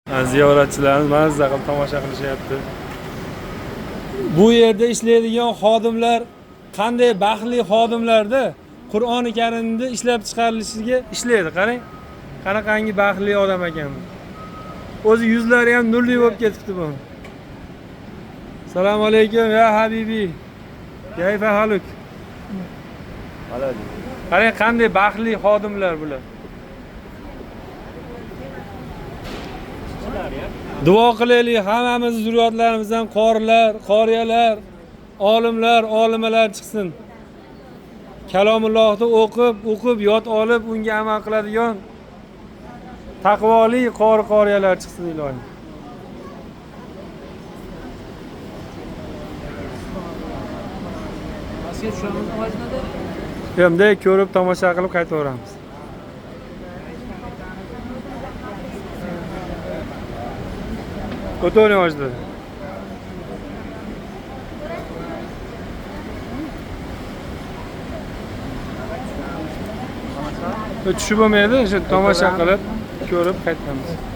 Ziyoratchilarimiz mazza qilib tomosha qilishyapti. Bu yerda ishlaydigan xodimlar qanday baxtli xodimlarda Qur'oni Karimni ishlab chiqarilishiga ishlaydi. Qarang, qanaqangi baxtli odam ekan. O'zi yuzlari ham nurli bo'lib ketibdi bu. Assalomu alaykum ya habibi. Kayfa haluk? Qarang, qanday baxtli xodimlar bular. Duo qilaylik, hammamiz zurriyotlarimizdan qorilar, qoriyalar, olimlar, olimalar chiqsin. Kalomullohni o'qib, yod olib, unga amal qiladigan taqvoli qoriyalar chiqsin ilohim. Masjid shu namozda Endi ko'rib tomosha qilib qaytaveramiz. O'toni ochdi. Tushib bo'lmaydi, o'sha tomosha qilib, ko'rib qaytamiz.